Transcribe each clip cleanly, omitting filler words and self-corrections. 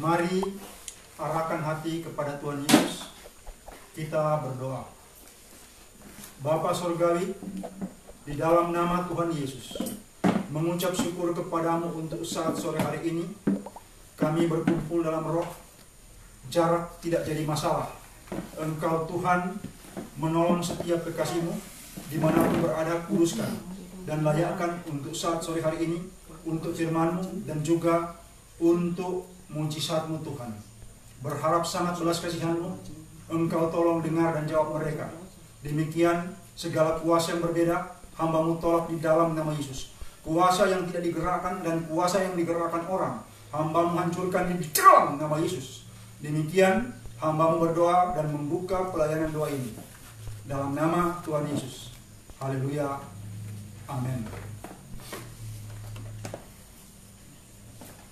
Mari arahkan hati kepada Tuhan Yesus. Kita berdoa. Bapa Surgawi, di dalam nama Tuhan Yesus, mengucap syukur kepadamu untuk saat sore hari ini. Kami berkumpul dalam roh. Jarak tidak jadi masalah. Engkau Tuhan menolong setiap kekasihmu dimanapun berada, kuduskan dan layakkan untuk saat sore hari ini, untuk firman-Mu dan juga untuk mujizat-Mu Tuhan. Berharap sangat belas kasihan-Mu, Engkau tolong dengar dan jawab mereka. Demikian segala kuasa yang berbeda, hamba-Mu tolak di dalam nama Yesus. Kuasa yang tidak digerakkan dan kuasa yang digerakkan orang, hamba-Mu hancurkan di dalam nama Yesus. Demikian hamba-Mu berdoa dan membuka pelayanan doa ini dalam nama Tuhan Yesus. Haleluya. Amin.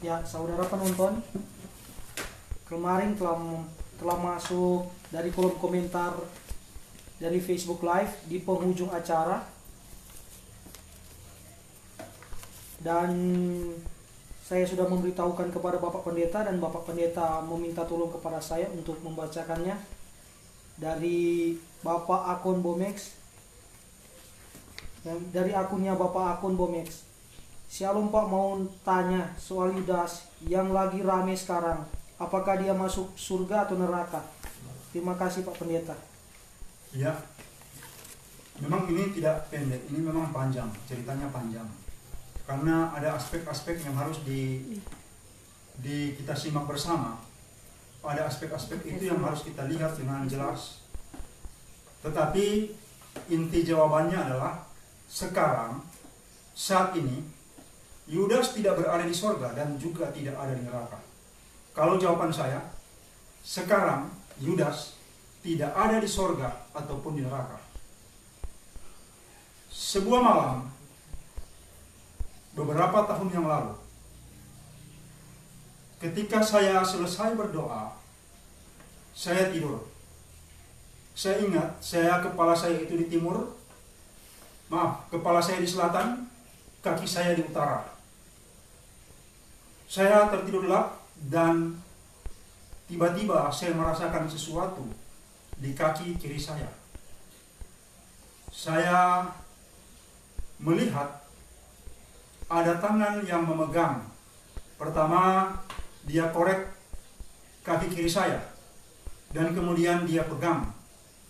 Ya, saudara penonton, kemarin telah masuk dari kolom komentar dari Facebook Live di penghujung acara, dan saya sudah memberitahukan kepada Bapak Pendeta, dan Bapak Pendeta meminta tolong kepada saya untuk membacakannya dari Bapak Akun Bomex, dari akunnya Bapak Akun Bomex. Shalom Pak, mau tanya soal Yudas yang lagi rame sekarang. Apakah dia masuk surga atau neraka? Terima kasih Pak Pendeta. Ya, memang ini tidak pendek, ini memang panjang, ceritanya panjang. Karena ada aspek-aspek yang harus kita simak bersama. Ada aspek-aspek itu yang harus kita lihat dengan jelas. Tetapi inti jawabannya adalah sekarang, saat ini, Yudas tidak berada di sorga dan juga tidak ada di neraka. Kalau jawaban saya, sekarang Yudas tidak ada di sorga ataupun di neraka. Sebuah malam, beberapa tahun yang lalu, ketika saya selesai berdoa, saya tidur. Saya ingat, kepala saya itu di timur, kepala saya di selatan, kaki saya di utara. Saya tertidur lelap dan tiba-tiba saya merasakan sesuatu di kaki kiri saya. Saya melihat ada tangan yang memegang. Pertama, dia korek kaki kiri saya, dan kemudian dia pegang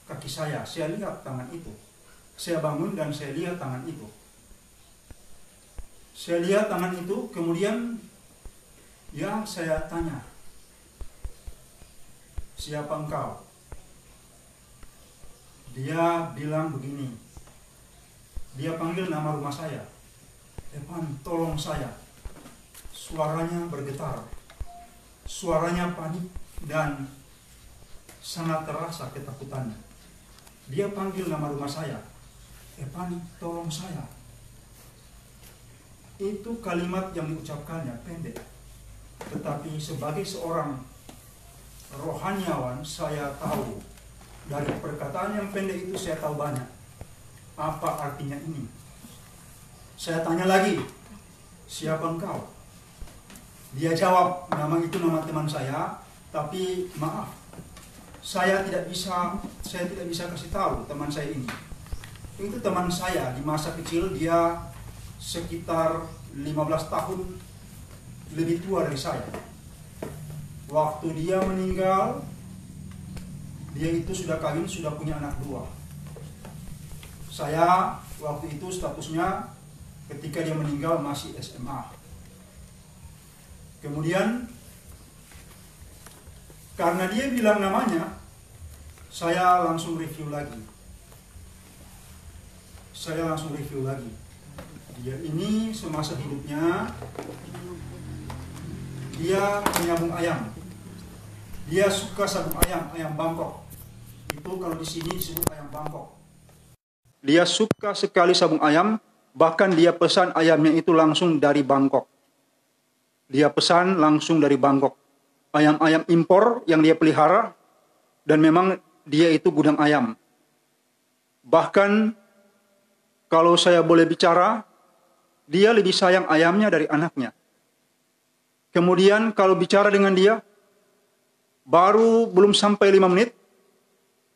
kaki saya. Saya lihat tangan itu. Saya bangun dan saya lihat tangan itu. Saya lihat tangan itu, kemudian saya tanya, siapa engkau? Dia bilang begini, dia panggil nama rumah saya, Evan, tolong saya. Suaranya bergetar, suaranya panik dan sangat terasa ketakutannya. Dia panggil nama rumah saya, Evan, tolong saya. Itu kalimat yang diucapkannya pendek, tetapi sebagai seorang rohaniawan, saya tahu dari perkataan yang pendek itu, saya tahu banyak apa artinya ini. Saya tanya lagi, siapa engkau? Dia jawab, nama itu nama teman saya, tapi maaf, saya tidak bisa kasih tahu teman saya ini. Itu teman saya di masa kecil, dia sekitar 15 tahun lebih tua dari saya. Waktu dia meninggal, dia itu sudah kawin, sudah punya anak 2. Saya waktu itu statusnya ketika dia meninggal masih SMA. Kemudian karena dia bilang namanya, saya langsung review lagi. Dia ini semasa hidupnya, dia penyambung ayam. Dia suka sabung ayam Bangkok. Itu kalau di sini disebut ayam Bangkok. Dia suka sekali sabung ayam, bahkan dia pesan ayamnya itu langsung dari Bangkok. Dia pesan langsung dari Bangkok. Ayam-ayam impor yang dia pelihara, dan memang dia itu gudang ayam. Bahkan kalau saya boleh bicara, dia lebih sayang ayamnya dari anaknya. Kemudian kalau bicara dengan dia, baru belum sampai 5 menit,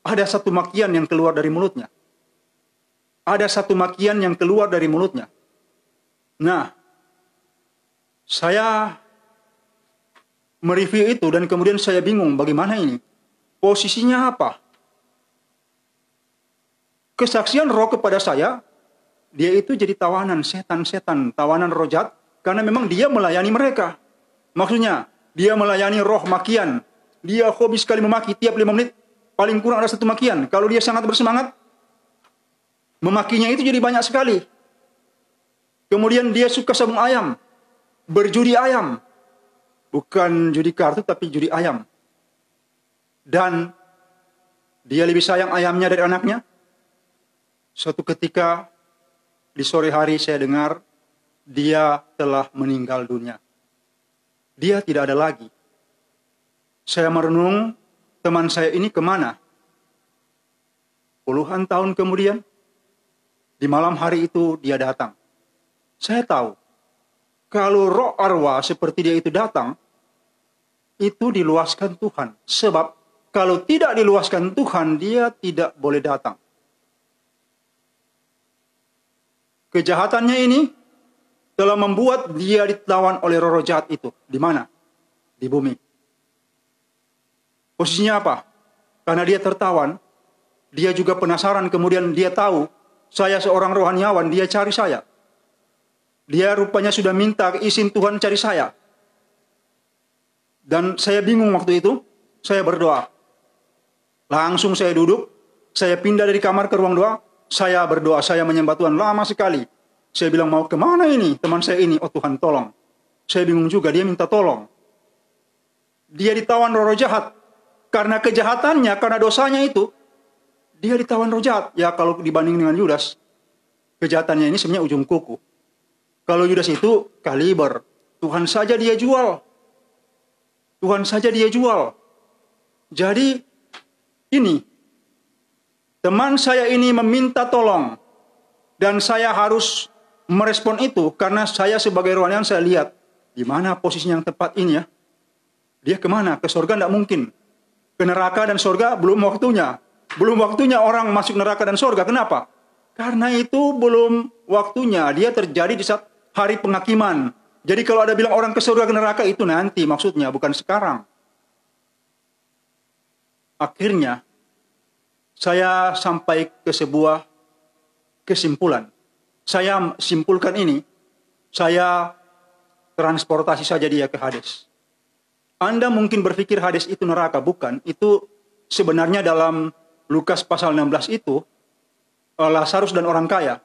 ada satu makian yang keluar dari mulutnya. Ada satu makian yang keluar dari mulutnya. Nah, saya mereview itu dan kemudian saya bingung bagaimana ini. Posisinya apa? Kesaksian roh kepada saya, dia itu jadi tawanan setan-setan, tawanan roh jahat, karena memang dia melayani mereka. Maksudnya, dia melayani roh makian. Dia hobi sekali memaki tiap 5 menit, paling kurang ada satu makian. Kalau dia sangat bersemangat, memakinya itu jadi banyak sekali. Kemudian dia suka sabung ayam, berjudi ayam. Bukan judi kartu, tapi judi ayam. Dan dia lebih sayang ayamnya dari anaknya. Suatu ketika di sore hari saya dengar dia telah meninggal dunia. Dia tidak ada lagi. Saya merenung, teman saya ini kemana? Puluhan tahun kemudian, di malam hari itu dia datang. Saya tahu, kalau roh arwah seperti dia itu datang, itu diluaskan Tuhan. Sebab kalau tidak diluaskan Tuhan, dia tidak boleh datang. Kejahatannya ini telah membuat dia ditawan oleh roh jahat itu. Di mana? Di bumi. Posisinya apa? Karena dia tertawan, dia juga penasaran, kemudian dia tahu, saya seorang rohaniawan, dia cari saya. Dia rupanya sudah minta izin Tuhan cari saya. Dan saya bingung waktu itu, saya berdoa. Langsung saya duduk, saya pindah dari kamar ke ruang doa, saya berdoa, saya menyembah Tuhan lama sekali. Saya bilang, mau kemana ini teman saya ini? Oh Tuhan tolong. Saya bingung juga, dia minta tolong. Dia ditawan roh jahat. Karena kejahatannya, karena dosanya itu, dia ditawan roh jahat. Ya kalau dibanding dengan Yudas, kejahatannya ini sebenarnya ujung kuku. Kalau Yudas itu kaliber. Tuhan saja dia jual. Tuhan saja dia jual. Jadi ini, teman saya ini meminta tolong. Dan saya harus merespon itu. Karena saya sebagai rohaniawan saya lihat. Di mana posisinya yang tepat ini ya. Dia kemana? Ke surga tidak mungkin. Ke neraka dan surga belum waktunya. Belum waktunya orang masuk neraka dan surga. Kenapa? Karena itu belum waktunya. Dia terjadi di saat hari penghakiman. Jadi kalau ada bilang orang ke surga ke neraka itu nanti maksudnya. Bukan sekarang. Akhirnya saya sampai ke sebuah kesimpulan. Saya simpulkan ini. Saya transportasi saja dia ke Hades. Anda mungkin berpikir Hades itu neraka. Bukan. Itu sebenarnya dalam Lukas pasal 16 itu, Lazarus dan orang kaya.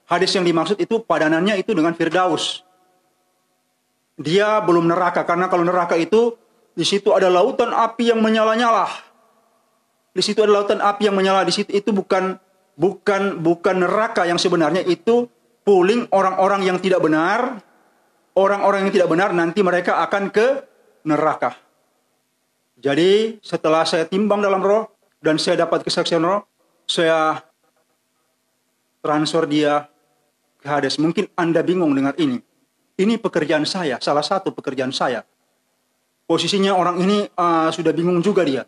Hades yang dimaksud itu padanannya itu dengan Firdaus. Dia belum neraka. Karena kalau neraka itu, di situ ada lautan api yang menyala-nyala. Di situ ada lautan api yang menyala. Di situ itu bukan neraka yang sebenarnya. Itu pooling orang-orang yang tidak benar. Orang-orang yang tidak benar nanti mereka akan ke neraka. Jadi setelah saya timbang dalam roh dan saya dapat kesaksian roh, saya transfer dia ke Hades. Mungkin Anda bingung dengar ini. Ini pekerjaan saya, salah satu pekerjaan saya. Posisinya orang ini sudah bingung juga dia.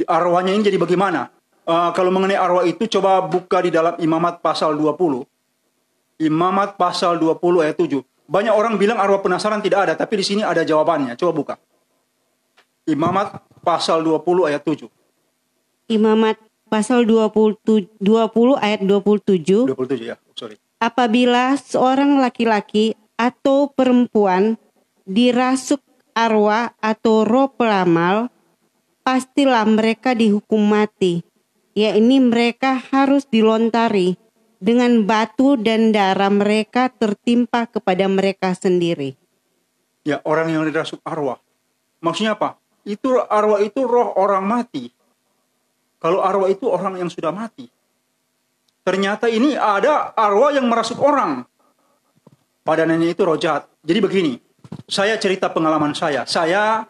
Arwahnya ini jadi bagaimana? Kalau mengenai arwah itu coba buka di dalam Imamat pasal 20. Imamat pasal 20 ayat 7. Banyak orang bilang arwah penasaran tidak ada, tapi di sini ada jawabannya. Coba buka. Imamat pasal 20 ayat 7. Imamat pasal 20 ayat 27. 27 ya, sorry. Apabila seorang laki-laki atau perempuan dirasuk arwah atau roh peramal, pastilah mereka dihukum mati. Yakni mereka harus dilontari dengan batu dan darah mereka tertimpa kepada mereka sendiri. Ya, orang yang dirasuk arwah. Maksudnya apa? Itu arwah itu roh orang mati. Kalau arwah itu orang yang sudah mati. Ternyata ini ada arwah yang merasuk orang. Padanannya itu roh jahat. Jadi begini, saya cerita pengalaman saya. Saya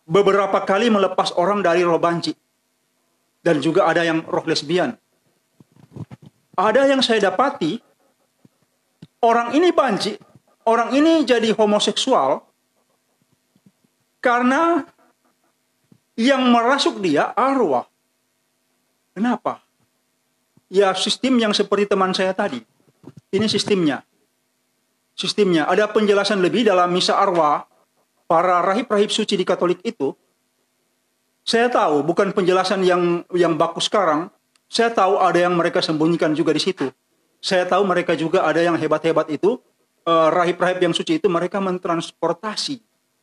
beberapa kali melepas orang dari roh banci. Dan juga ada yang roh lesbian. Ada yang saya dapati, orang ini banci, orang ini jadi homoseksual, karena Yang merasuk dia arwah. Kenapa? Ya sistem yang seperti teman saya tadi. Ini sistemnya. Sistemnya. Ada penjelasan lebih dalam misa arwah. Para rahib-rahib suci di Katolik itu. Saya tahu bukan penjelasan yang baku sekarang. Saya tahu ada yang mereka sembunyikan juga di situ. Saya tahu mereka juga ada yang hebat-hebat itu. Rahib-rahib yang suci itu mereka mentransportasi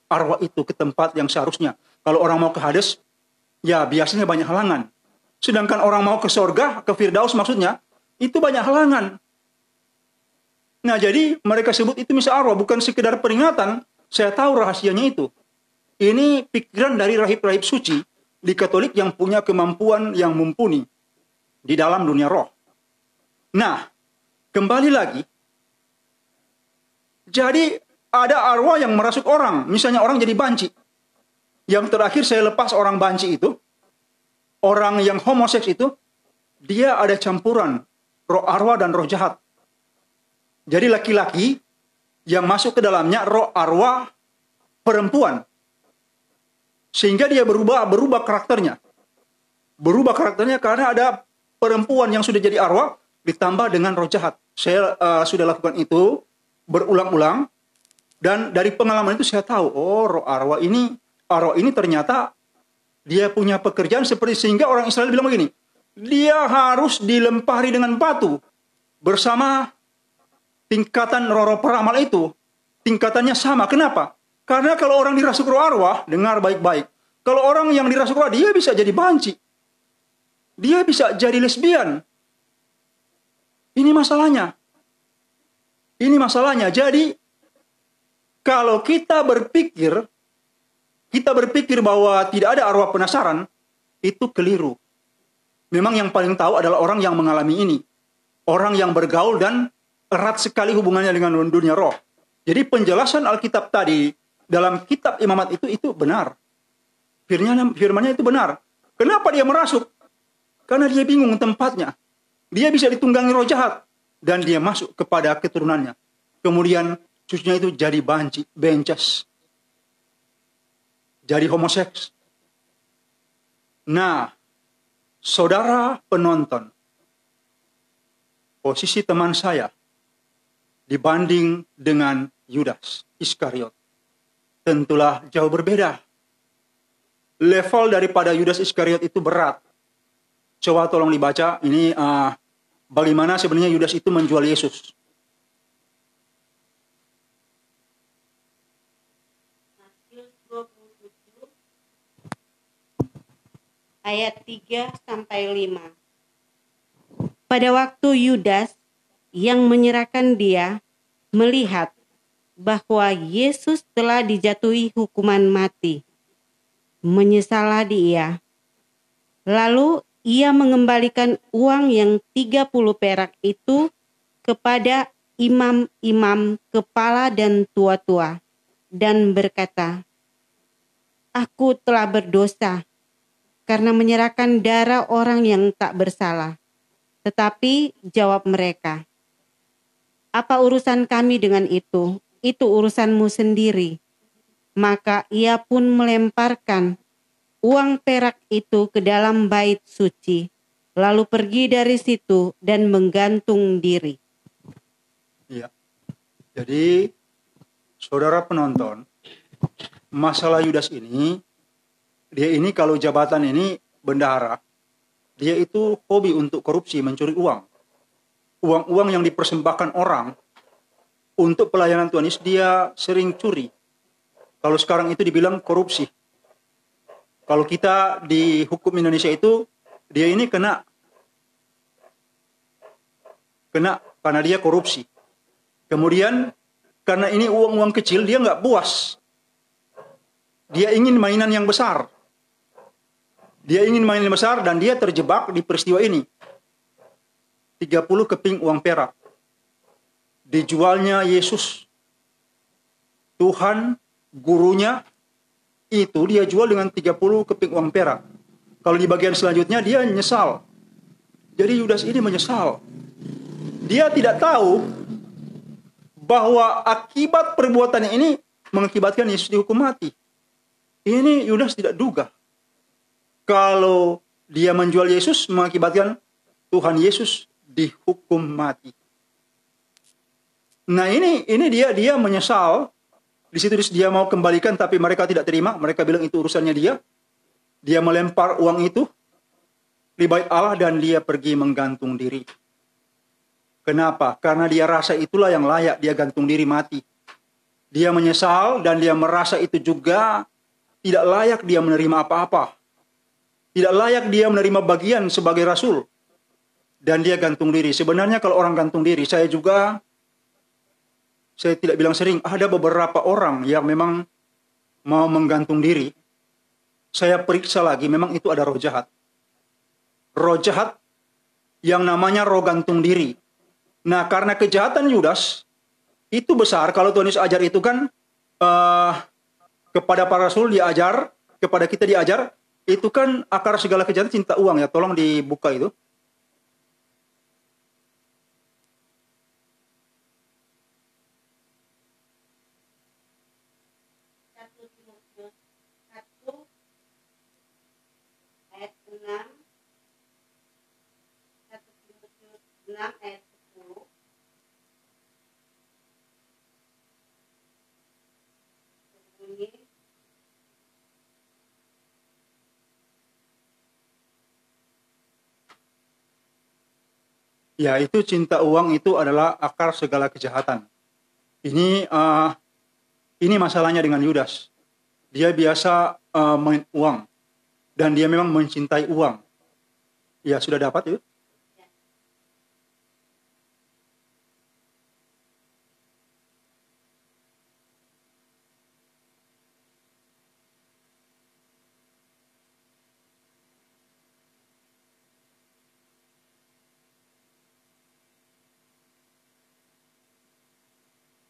arwah itu ke tempat yang seharusnya. Kalau orang mau ke Hades, ya biasanya banyak halangan. Sedangkan orang mau ke sorga, ke Firdaus maksudnya, itu banyak halangan. Nah jadi mereka sebut itu misa arwah, bukan sekedar peringatan. Saya tahu rahasianya itu. Ini pikiran dari rahib-rahib suci di Katolik yang punya kemampuan yang mumpuni di dalam dunia roh. Nah, kembali lagi. Jadi ada arwah yang merasuk orang. Misalnya orang jadi banci. Yang terakhir saya lepas orang banci itu. Orang yang homoseks itu. Dia ada campuran roh arwah dan roh jahat. Jadi laki-laki yang masuk ke dalamnya roh arwah perempuan. Sehingga dia berubah karakternya. Berubah karakternya karena ada perempuan yang sudah jadi arwah ditambah dengan roh jahat. Saya sudah lakukan itu berulang-ulang. Dan dari pengalaman itu saya tahu, roh arwah ini ternyata dia punya pekerjaan seperti, sehingga orang Israel bilang begini, dia harus dilempari dengan batu bersama tingkatan roh peramal itu. Tingkatannya sama. Kenapa? Karena kalau orang dirasuk roh arwah, dengar baik-baik. Kalau orang yang dirasuk roh, dia bisa jadi banci. Dia bisa jadi lesbian. Ini masalahnya. Jadi kalau kita berpikir bahwa tidak ada arwah penasaran, itu keliru. Memang yang paling tahu adalah orang yang mengalami ini. Orang yang bergaul dan erat sekali hubungannya dengan dunia roh. Jadi penjelasan Alkitab tadi dalam kitab Imamat itu benar. Firmannya itu benar. Kenapa dia merasuk? Karena dia bingung tempatnya. Dia bisa ditunggangi roh jahat. Dan dia masuk kepada keturunannya. Kemudian cucunya itu jadi bencas. Jadi homoseks. Nah, saudara penonton, posisi teman saya dibanding dengan Yudas Iskariot tentulah jauh berbeda. Level daripada Yudas Iskariot itu berat. Coba tolong dibaca ini bagaimana sebenarnya Yudas itu menjual Yesus. Ayat 3-5. Pada waktu Yudas yang menyerahkan dia melihat bahwa Yesus telah dijatuhi hukuman mati, menyesallah dia. Lalu ia mengembalikan uang yang 30 perak itu kepada imam-imam, kepala dan tua-tua, dan berkata, "Aku telah berdosa karena menyerahkan darah orang yang tak bersalah." Tetapi jawab mereka, "Apa urusan kami dengan itu? Itu urusanmu sendiri." Maka ia pun melemparkan uang perak itu ke dalam bait suci, lalu pergi dari situ dan menggantung diri. Ya. Jadi, saudara penonton, masalah Yudas ini, dia ini kalau jabatan ini bendahara, dia itu hobi untuk korupsi, mencuri uang. Uang-uang yang dipersembahkan orang untuk pelayanan Tuhan Yesus, dia sering curi. Kalau sekarang itu dibilang korupsi. Kalau kita di hukum Indonesia itu, dia ini kena karena dia korupsi. Kemudian, karena ini uang-uang kecil, dia nggak puas. Dia ingin mainan yang besar. Dan dia terjebak di peristiwa ini. 30 keping uang perak. Dijualnya Yesus. Tuhan, gurunya, itu dia jual dengan 30 keping uang perak. Kalau di bagian selanjutnya dia menyesal. Jadi Yudas ini menyesal. Dia tidak tahu bahwa akibat perbuatannya ini mengakibatkan Yesus dihukum mati. Ini Yudas tidak duga. kalau dia menjual Yesus mengakibatkan Tuhan Yesus dihukum mati. Nah ini dia menyesal. Di situ dia mau kembalikan tapi mereka tidak terima. Mereka bilang itu urusannya dia. Dia melempar uang itu di bait Allah dan dia pergi menggantung diri. Kenapa? Karena dia rasa itulah yang layak dia gantung diri mati. Dia menyesal dan dia merasa itu juga tidak layak dia menerima apa-apa. Tidak layak dia menerima bagian sebagai rasul. Dan dia gantung diri. Sebenarnya kalau orang gantung diri, saya tidak bilang sering, ada beberapa orang yang memang mau menggantung diri. Saya periksa lagi, memang itu ada roh jahat. Roh jahat yang namanya roh gantung diri. Nah, karena kejahatan Yudas itu besar, kalau Tuhan Yesus ajar itu kan kepada para rasul diajar, kepada kita diajar, itu kan akar segala kejahatan cinta uang ya. Tolong dibuka itu. Ayat 10. Berbunyi, Ya, itu cinta uang itu adalah akar segala kejahatan. Ini masalahnya dengan Yudas. Dia biasa main uang dan dia memang mencintai uang. Ya, sudah dapat itu?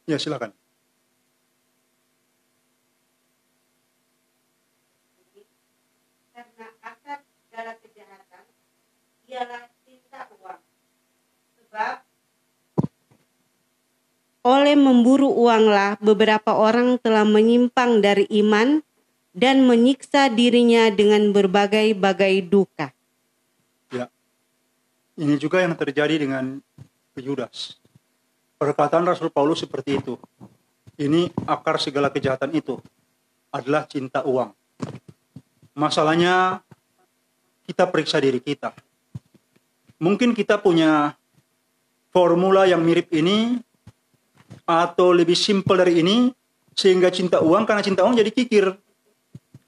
Ya, silakan. karena akar segala kejahatan ialah cinta uang. Sebab oleh memburu uanglah beberapa orang telah menyimpang dari iman dan menyiksa dirinya dengan berbagai-bagai duka. Ya. Ini juga yang terjadi dengan Yudas. Perkataan Rasul Paulus seperti itu. Ini akar segala kejahatan itu adalah cinta uang. Masalahnya kita periksa diri kita. Mungkin kita punya formula yang mirip ini atau lebih simpel dari ini sehingga cinta uang, karena cinta uang jadi kikir.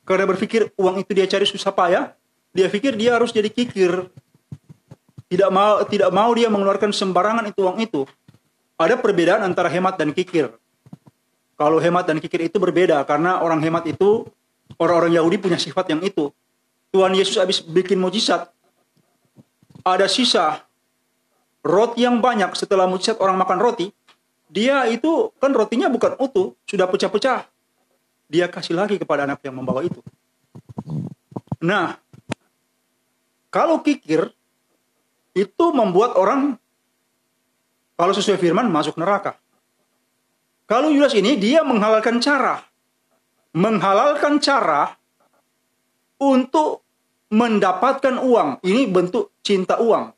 Karena berpikir uang itu dia cari susah payah, dia pikir dia harus jadi kikir. Tidak mau dia mengeluarkan sembarangan itu uang itu. Ada perbedaan antara hemat dan kikir. Kalau hemat dan kikir itu berbeda karena orang hemat itu, orang-orang Yahudi punya sifat yang itu. Tuhan Yesus habis bikin mujizat, ada sisa roti yang banyak. Setelah mujizat orang makan roti, dia itu kan rotinya bukan utuh, sudah pecah-pecah. Dia kasih lagi kepada anak yang membawa itu. Nah, kalau kikir itu membuat orang, kalau sesuai firman, masuk neraka. Kalau Yudas ini, dia menghalalkan cara untuk mendapatkan uang. Ini bentuk cinta uang.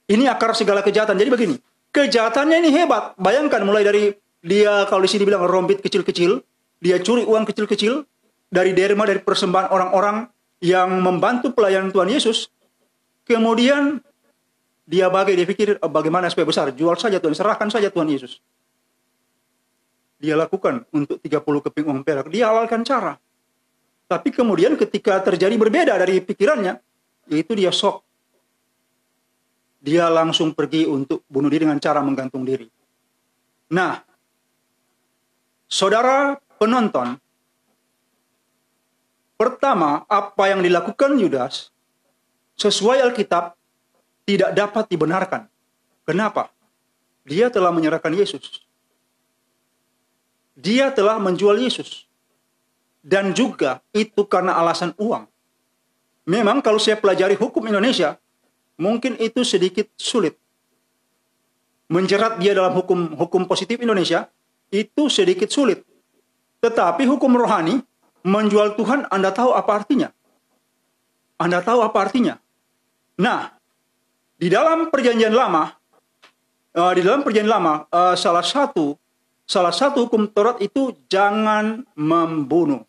Ini akar segala kejahatan. Jadi begini, kejahatannya ini hebat. Bayangkan mulai dari dia, kalau di sini bilang rombit kecil-kecil, dia curi uang kecil-kecil dari derma, dari persembahan orang-orang yang membantu pelayanan Tuhan Yesus. Kemudian dia pikir bagaimana supaya besar, jual saja Tuhan, serahkan saja Tuhan Yesus. Dia lakukan untuk 30 keping uang perak, dia halalkan cara. Tapi kemudian ketika terjadi berbeda dari pikirannya, itu dia shock. Dia langsung pergi untuk bunuh diri dengan cara menggantung diri. Nah, saudara penonton, pertama, apa yang dilakukan Yudas sesuai Alkitab tidak dapat dibenarkan. Kenapa? Dia telah menyerahkan Yesus. Dia telah menjual Yesus. Dan juga itu karena alasan uang. Memang kalau saya pelajari hukum Indonesia, mungkin itu sedikit sulit. Menjerat dia dalam hukum positif Indonesia, itu sedikit sulit. Tetapi hukum rohani, menjual Tuhan, Anda tahu apa artinya? Anda tahu apa artinya? Nah, di dalam Perjanjian Lama, salah satu hukum Taurat itu jangan membunuh.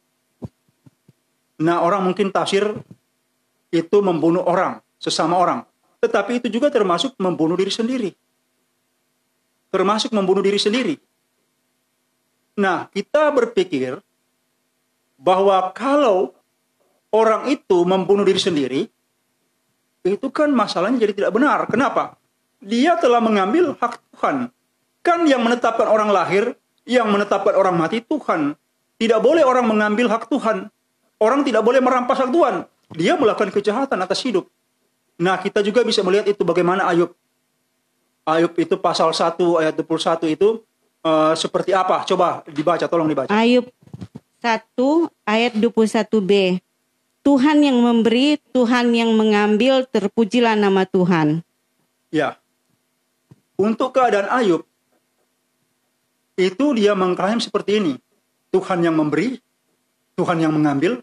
Nah, orang mungkin tafsir itu membunuh orang, sesama orang. Tetapi itu juga termasuk membunuh diri sendiri. Nah, kita berpikir bahwa kalau orang itu membunuh diri sendiri, itu kan masalahnya jadi tidak benar. Kenapa? Dia telah mengambil hak Tuhan. Kan yang menetapkan orang lahir, yang menetapkan orang mati Tuhan. Tidak boleh orang mengambil hak Tuhan. Orang tidak boleh merampas hak Tuhan. Dia melakukan kejahatan atas hidup. Nah, kita juga bisa melihat itu bagaimana Ayub. Ayub itu pasal 1 ayat 21 itu seperti apa? Coba dibaca, tolong dibaca. Ayub 1 ayat 21b. Tuhan yang memberi, Tuhan yang mengambil, terpujilah nama Tuhan. Ya. Untuk keadaan Ayub, itu dia mengklaim seperti ini. Tuhan yang memberi, Tuhan yang mengambil,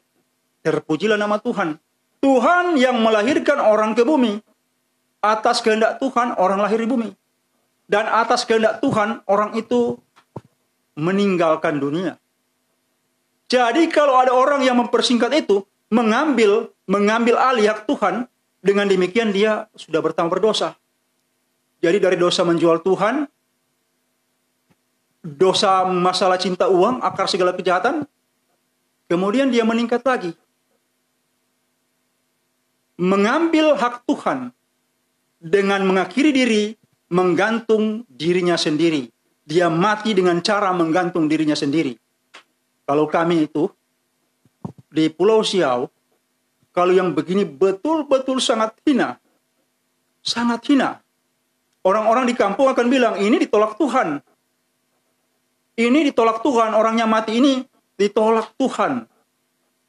terpujilah nama Tuhan. Tuhan yang melahirkan orang ke bumi. Atas kehendak Tuhan, orang lahir di bumi. Dan atas kehendak Tuhan, orang itu meninggalkan dunia. Jadi kalau ada orang yang mempersingkat itu, mengambil alih hak Tuhan, dengan demikian dia sudah bertambah berdosa. Jadi dari dosa menjual Tuhan, dosa masalah cinta uang, akar segala kejahatan, kemudian dia meningkat lagi. Mengambil hak Tuhan dengan mengakhiri diri, menggantung dirinya sendiri. Dia mati dengan cara menggantung dirinya sendiri. Kalau kami itu di Pulau Siau, kalau yang begini betul-betul sangat hina. Sangat hina. Orang-orang di kampung akan bilang, ini ditolak Tuhan. Ini ditolak Tuhan, orangnya mati ini ditolak Tuhan.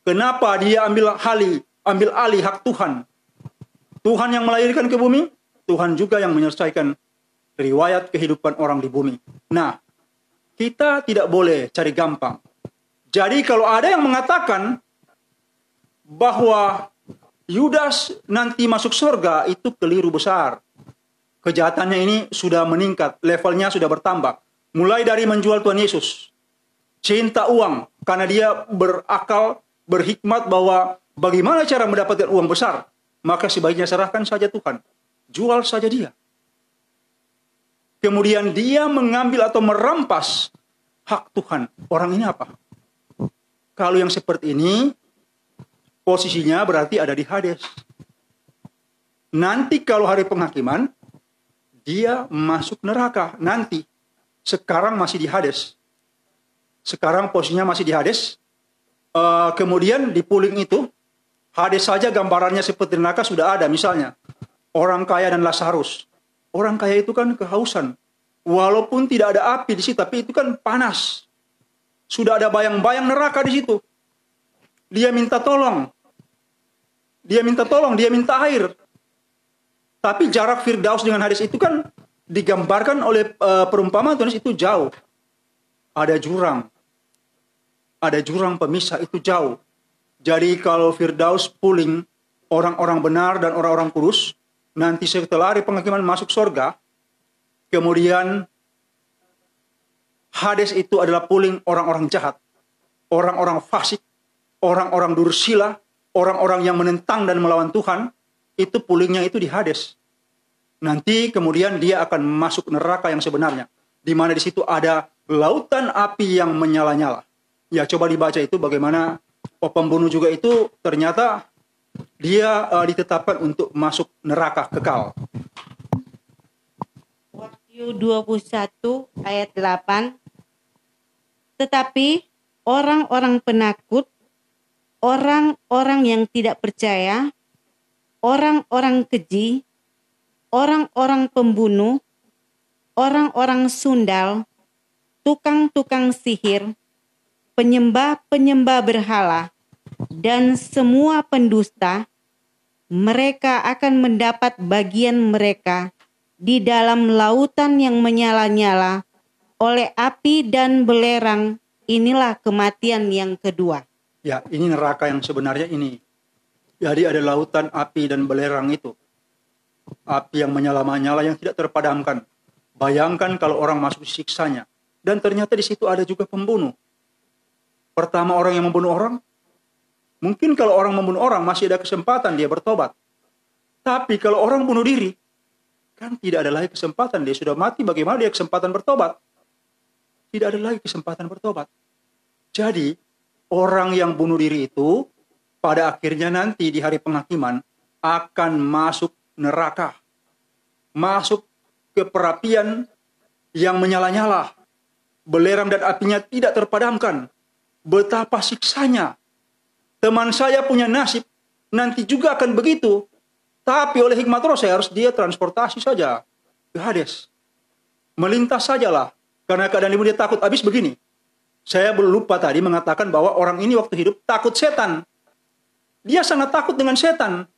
Kenapa dia ambil alih hak Tuhan? Tuhan yang melahirkan ke bumi, Tuhan juga yang menyelesaikan riwayat kehidupan orang di bumi. Nah, kita tidak boleh cari gampang. Jadi kalau ada yang mengatakan bahwa Yudas nanti masuk surga, itu keliru besar. Kejahatannya ini sudah meningkat, levelnya sudah bertambah. Mulai dari menjual Tuhan Yesus, cinta uang, karena dia berakal, berhikmat bahwa bagaimana cara mendapatkan uang besar, maka sebaiknya serahkan saja Tuhan, jual saja dia. Kemudian dia mengambil atau merampas hak Tuhan. Orang ini apa? Kalau yang seperti ini, posisinya berarti ada di Hades. Nanti kalau hari penghakiman, dia masuk neraka. Nanti, sekarang masih di Hades. Sekarang posisinya masih di Hades. Kemudian di puling itu, Hades saja gambarannya seperti neraka sudah ada. Misalnya, orang kaya dan Lazarus. Orang kaya itu kan kehausan. Walaupun tidak ada api di situ, tapi itu kan panas. Sudah ada bayang-bayang neraka di situ. Dia minta tolong. Dia minta air. Tapi jarak Firdaus dengan Hades itu kan digambarkan oleh perumpamaan Tuhan itu jauh. Ada jurang. Ada jurang pemisah itu jauh. Jadi kalau Firdaus puling orang-orang benar dan orang-orang kudus, nanti setelah hari penghakiman masuk surga, kemudian Hades itu adalah puling orang-orang jahat, orang-orang fasik, orang-orang dursila, orang-orang yang menentang dan melawan Tuhan, itu pulingnya itu di Hades. Nanti kemudian dia akan masuk neraka yang sebenarnya, di mana di situ ada lautan api yang menyala-nyala. Ya, coba dibaca itu bagaimana pembunuh juga itu ternyata dia ditetapkan untuk masuk neraka kekal. Wahyu 21 ayat 8. Tetapi orang-orang penakut, orang-orang yang tidak percaya, orang-orang keji, orang-orang pembunuh, orang-orang sundal, tukang-tukang sihir, penyembah-penyembah berhala, dan semua pendusta, mereka akan mendapat bagian mereka di dalam lautan yang menyala-nyala oleh api dan belerang. Inilah kematian yang kedua. Ya, ini neraka yang sebenarnya ini. Jadi ada lautan api dan belerang itu. Api yang menyala-nyala yang tidak terpadamkan. Bayangkan kalau orang masuk siksanya. Dan ternyata di situ ada juga pembunuh. Pertama orang yang membunuh orang. Mungkin kalau orang membunuh orang masih ada kesempatan dia bertobat. Tapi kalau orang bunuh diri, kan tidak ada lagi kesempatan. Dia sudah mati, bagaimana dia kesempatan bertobat? Tidak ada lagi kesempatan bertobat. Jadi, orang yang bunuh diri itu, pada akhirnya nanti di hari penghakiman, akan masuk neraka. Masuk ke perapian yang menyala-nyala. Belerang dan apinya tidak terpadamkan. Betapa siksanya. Teman saya punya nasib, nanti juga akan begitu. Tapi oleh hikmat roh saya harus dia transportasi saja ke Hades. Melintas sajalah. Karena keadaan ibu dia takut. Habis begini. Saya lupa tadi mengatakan bahwa orang ini waktu hidup takut setan. Dia sangat takut dengan setan.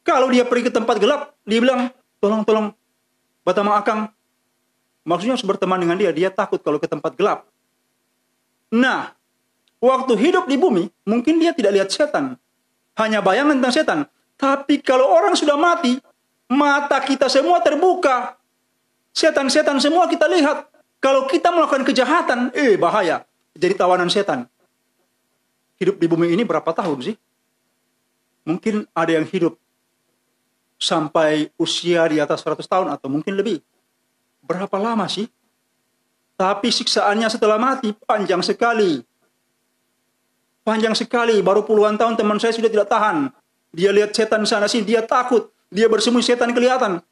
Kalau dia pergi ke tempat gelap, dia bilang, tolong, Batama Akang. Maksudnya harus berteman dengan dia. Dia takut kalau ke tempat gelap. Nah, waktu hidup di bumi, mungkin dia tidak lihat setan. Hanya bayangan tentang setan. Tapi kalau orang sudah mati, mata kita semua terbuka. Setan-setan semua kita lihat. Kalau kita melakukan kejahatan, bahaya. Jadi tawanan setan. Hidup di bumi ini berapa tahun sih? Mungkin ada yang hidup sampai usia di atas 100 tahun atau mungkin lebih. Berapa lama sih? Tapi siksaannya setelah mati panjang sekali. Panjang sekali. Baru puluhan tahun teman saya sudah tidak tahan. Dia lihat setan sana sini, dia takut. Dia bersembunyi, setan kelihatan.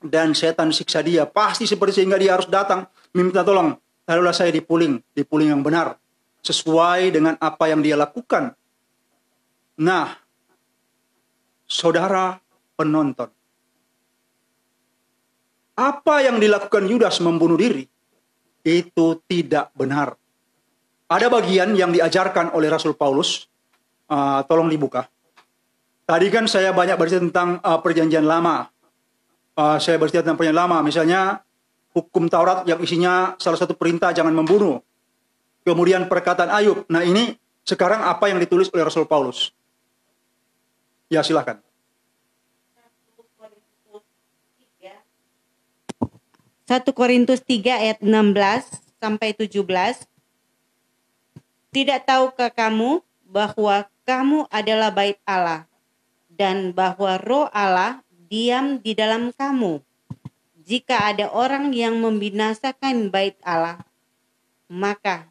Dan setan siksa dia. Pasti seperti sehingga dia harus datang minta tolong. Taruhlah saya dipuling yang benar. Sesuai dengan apa yang dia lakukan. Nah, saudara penonton. Apa yang dilakukan Yudas membunuh diri, itu tidak benar. Ada bagian yang diajarkan oleh Rasul Paulus. Tolong dibuka. Tadi kan saya banyak bercerita tentang perjanjian lama. Saya bercerita tentang perjanjian lama. Misalnya hukum Taurat yang isinya salah satu perintah jangan membunuh. Kemudian perkataan Ayub. Nah ini sekarang apa yang ditulis oleh Rasul Paulus. Ya silakan. 1 Korintus 3 ayat 16 sampai 17. Tidak tahukah kamu bahwa kamu adalah bait Allah dan bahwa roh Allah diam di dalam kamu? Jika ada orang yang membinasakan bait Allah, maka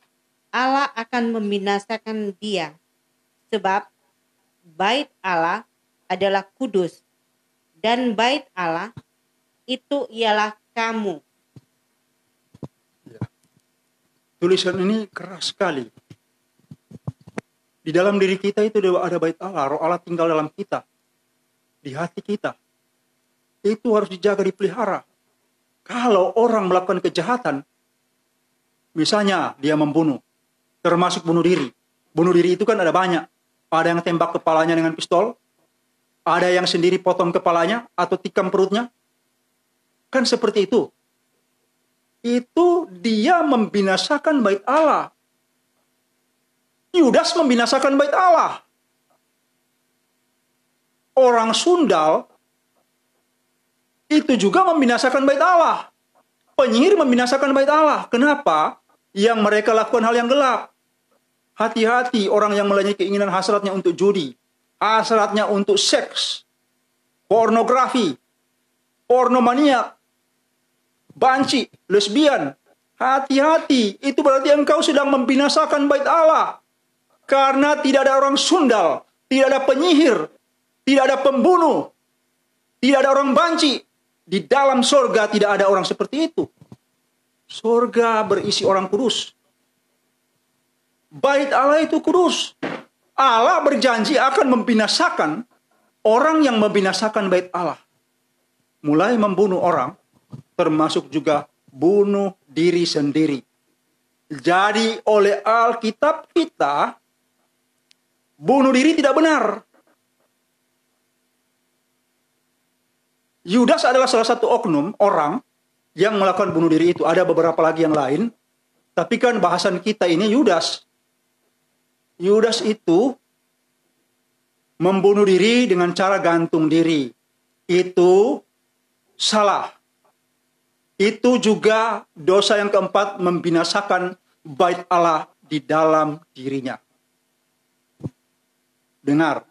Allah akan membinasakan dia. Sebab bait Allah adalah kudus dan bait Allah itu ialah kamu. Tulisan ini keras sekali. Di dalam diri kita itu ada bait Allah. Roh Allah tinggal dalam kita. Di hati kita. Itu harus dijaga, dipelihara. Kalau orang melakukan kejahatan, misalnya dia membunuh, termasuk bunuh diri. Bunuh diri itu kan ada banyak. Ada yang tembak kepalanya dengan pistol. Ada yang sendiri potong kepalanya atau tikam perutnya. Kan seperti itu. Itu dia membinasakan bait Allah. Yudas membinasakan bait Allah. Orang sundal itu juga membinasakan bait Allah. Penyihir membinasakan bait Allah. Kenapa? Yang mereka lakukan hal yang gelap. Hati-hati orang yang melayani keinginan hasratnya untuk judi. Hasratnya untuk seks. Pornografi. Pornomaniak. Banci. Lesbian. Hati-hati. Itu berarti engkau sedang membinasakan bait Allah. Karena tidak ada orang sundal. Tidak ada penyihir. Tidak ada pembunuh. Tidak ada orang banci. Di dalam sorga tidak ada orang seperti itu. Sorga berisi orang kudus. Bait Allah itu kudus. Allah berjanji akan membinasakan orang yang membinasakan bait Allah. Mulai membunuh orang, termasuk juga bunuh diri sendiri. Jadi oleh Alkitab kita, bunuh diri tidak benar. Yudas adalah salah satu oknum orang yang melakukan bunuh diri itu. Ada beberapa lagi yang lain. Tapi kan bahasan kita ini Yudas. Yudas itu membunuh diri dengan cara gantung diri. Itu salah. Itu juga dosa yang keempat, membinasakan bait Allah di dalam dirinya. Dengar,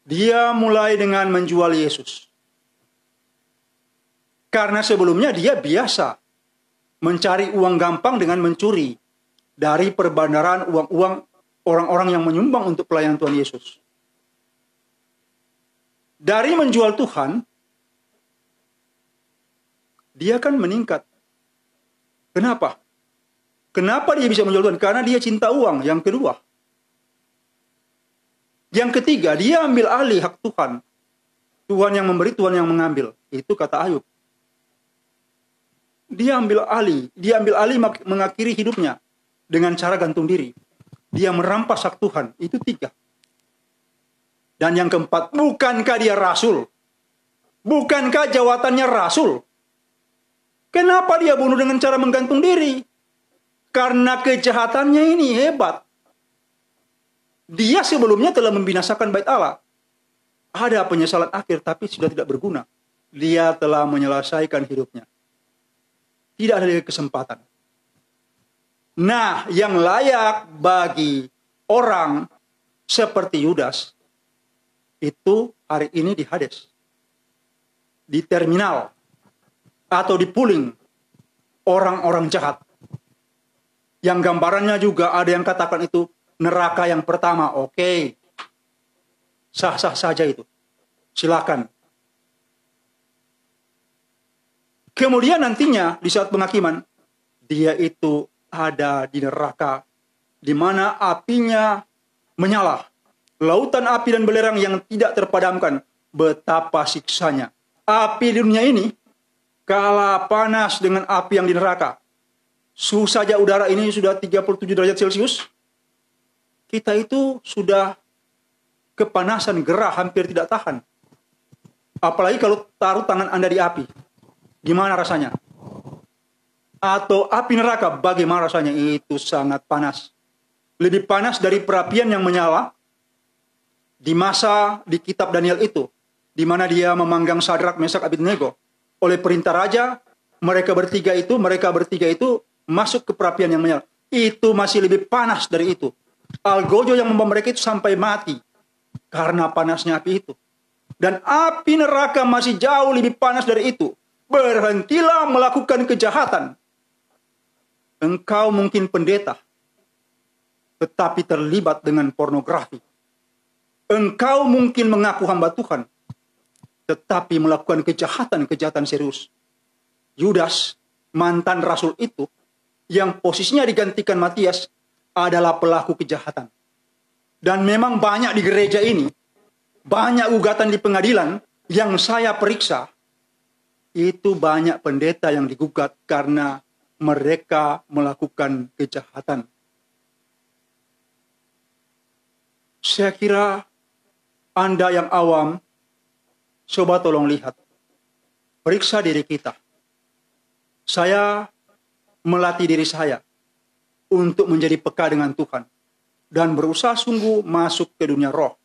dia mulai dengan menjual Yesus. Karena sebelumnya dia biasa mencari uang gampang dengan mencuri dari perbandaran uang-uang orang-orang yang menyumbang untuk pelayanan Tuhan Yesus. Dari menjual Tuhan, dia kan meningkat. Kenapa? Kenapa dia bisa menjual Tuhan? Karena dia cinta uang. Yang kedua. Yang ketiga, dia ambil alih hak Tuhan. Tuhan yang memberi, Tuhan yang mengambil. Itu kata Ayub. Dia ambil alih mengakhiri hidupnya dengan cara gantung diri. Dia merampas hak Tuhan. Itu 3. Dan yang keempat, bukankah dia rasul? Bukankah jawatannya rasul? Kenapa dia bunuh dengan cara menggantung diri? Karena kejahatannya ini hebat. Dia sebelumnya telah membinasakan bait Allah. Ada penyesalan akhir tapi sudah tidak berguna. Dia telah menyelesaikan hidupnya. Tidak ada lagi kesempatan. Nah, yang layak bagi orang seperti Yudas itu hari ini di Hades, di terminal, atau di puling orang-orang jahat. Yang gambarannya juga ada yang katakan itu neraka yang pertama. Oke, sah-sah saja itu. Silakan. Kemudian nantinya di saat penghakiman, dia itu ada di neraka, di mana apinya menyala. Lautan api dan belerang yang tidak terpadamkan. Betapa siksanya. Api di dunia ini kalah panas dengan api yang di neraka. Suhu saja udara ini sudah 37 derajat Celcius. Kita itu sudah kepanasan, gerah, hampir tidak tahan. Apalagi kalau taruh tangan Anda di api. Gimana rasanya? Atau api neraka, bagaimana rasanya? Itu sangat panas. Lebih panas dari perapian yang menyala di masa di kitab Daniel itu, di mana dia memanggang Sadrak, Mesak, Abednego. Oleh perintah raja, mereka bertiga itu masuk ke perapian yang menyala. Itu masih lebih panas dari itu. Algojo yang membawa mereka itu sampai mati karena panasnya api itu. Dan api neraka masih jauh lebih panas dari itu. Berhentilah melakukan kejahatan. Engkau mungkin pendeta, tetapi terlibat dengan pornografi. Engkau mungkin mengaku hamba Tuhan, tetapi melakukan kejahatan serius. Yudas, mantan rasul itu, yang posisinya digantikan Matias, adalah pelaku kejahatan. Dan memang banyak di gereja ini, banyak gugatan di pengadilan yang saya periksa, itu banyak pendeta yang digugat karena mereka melakukan kejahatan. Saya kira Anda yang awam, coba tolong lihat. Periksa diri kita. Saya melatih diri saya untuk menjadi peka dengan Tuhan. Dan berusaha sungguh masuk ke dunia roh.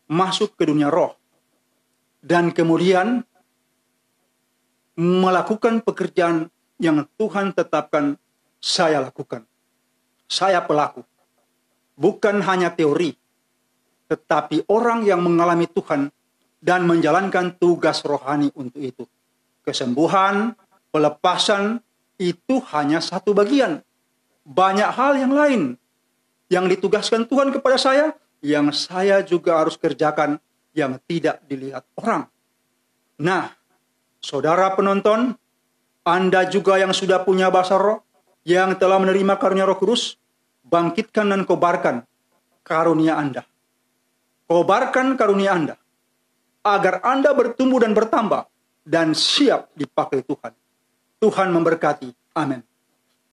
Masuk ke dunia roh. Dan kemudian melakukan pekerjaan yang Tuhan tetapkan saya lakukan. Saya pelaku. Bukan hanya teori, tetapi orang yang mengalami Tuhan dan menjalankan tugas rohani untuk itu. Kesembuhan, pelepasan, itu hanya satu bagian. Banyak hal yang lain yang ditugaskan Tuhan kepada saya, yang saya juga harus kerjakan yang tidak dilihat orang. Nah, saudara penonton, Anda juga yang sudah punya bahasa roh, yang telah menerima karunia Roh Kudus, bangkitkan dan kobarkan karunia Anda. Kobarkan karunia Anda, agar Anda bertumbuh dan bertambah, dan siap dipakai Tuhan. Tuhan memberkati. Amin.